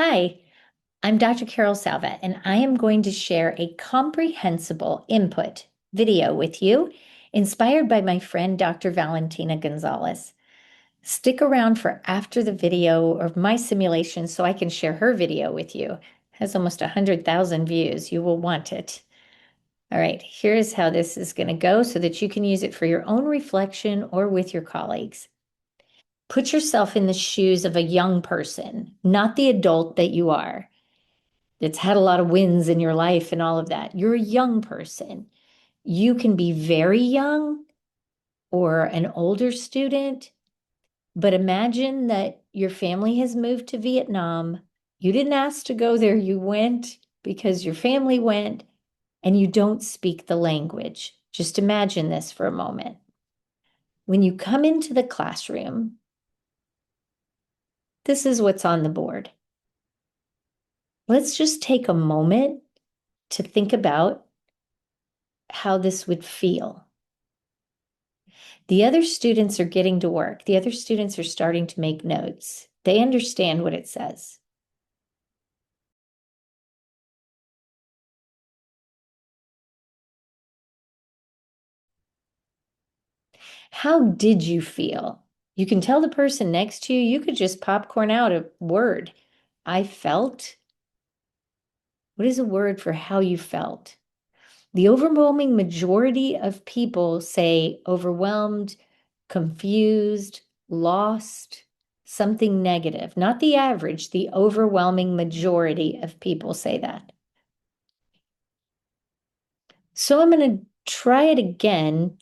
Hi, I'm Dr. Carol Salva, and I am going to share a comprehensible input video with you, inspired by my friend Dr. Valentina Gonzalez. Stick around for after the video of my simulation so I can share her video with you. It has almost 100,000 views. You will want it. All right, here's how this is going to go so that you can use it for your own reflection or with your colleagues. Put yourself in the shoes of a young person, not the adult that you are. That's had a lot of wins in your life and all of that. You're a young person. You can be very young or an older student, but imagine that your family has moved to Vietnam. You didn't ask to go there, you went because your family went, and you don't speak the language. Just imagine this for a moment. When you come into the classroom, this is what's on the board. Let's just take a moment to think about how this would feel. The other students are getting to work. The other students are starting to make notes. They understand what it says. How did you feel? You can tell the person next to you, you could just popcorn out a word. I felt. What is a word for how you felt? The overwhelming majority of people say overwhelmed, confused, lost, something negative. Not the average, the overwhelming majority of people say that. So I'm going to try it again,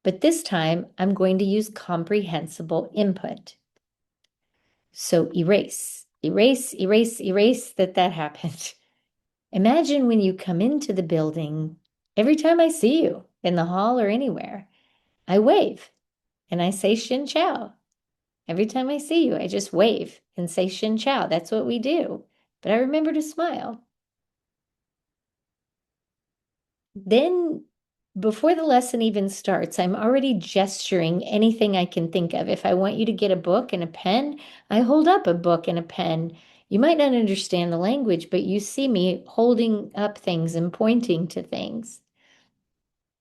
but this time I'm going to use comprehensible input. So erase, erase, erase, erase that happened. Imagine when you come into the building, every time I see you in the hall or anywhere, I wave and I say Shin Chow. Every time I see you, I just wave and say Shin Chow. That's what we do. But I remember to smile. Then, before the lesson even starts, I'm already gesturing anything I can think of. If I want you to get a book and a pen, I hold up a book and a pen. You might not understand the language, but you see me holding up things and pointing to things.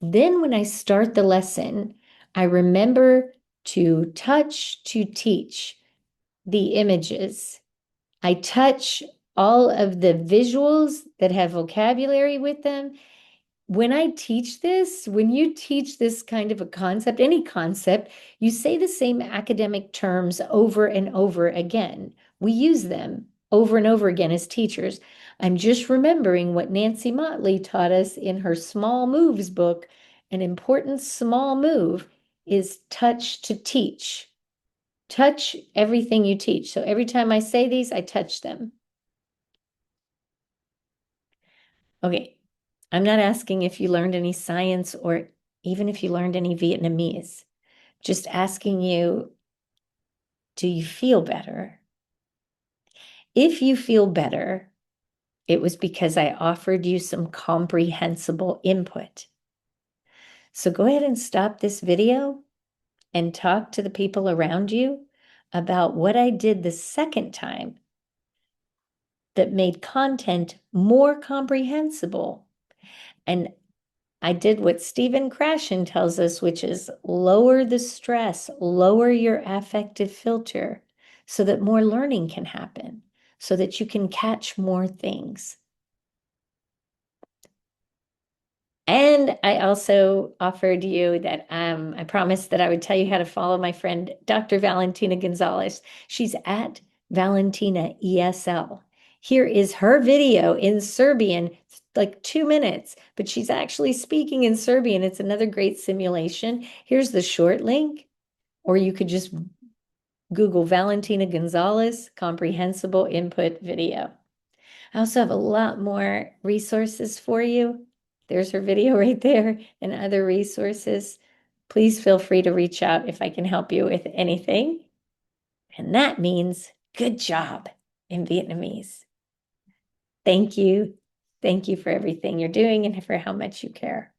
Then, when I start the lesson, I remember to touch to teach the images. I touch all of the visuals that have vocabulary with them. When I teach this, when you teach this kind of a concept, any concept, you say the same academic terms over and over again. We use them over and over again as teachers. I'm just remembering what Nancy Motley taught us in her Small Moves book. An important small move is touch to teach. Touch everything you teach. So every time I say these, I touch them. Okay, I'm not asking if you learned any science or even if you learned any Vietnamese. Just asking you, do you feel better? If you feel better, it was because I offered you some comprehensible input. So go ahead and stop this video and talk to the people around you about what I did the second time that made content more comprehensible. And I did what Stephen Krashen tells us, which is lower the stress, lower your affective filter so that more learning can happen, so that you can catch more things. And I also offered you that I promised that I would tell you how to follow my friend, Dr. Valentina Gonzalez. She's at Valentina ESL. Here is her video in Serbian, like 2 minutes, but she's actually speaking in Serbian. It's another great simulation. Here's the short link, or you could just Google Valentina Gonzalez Comprehensible Input video. I also have a lot more resources for you. There's her video right there and other resources. Please feel free to reach out if I can help you with anything. And that means good job in Vietnamese. Thank you. Thank you for everything you're doing and for how much you care.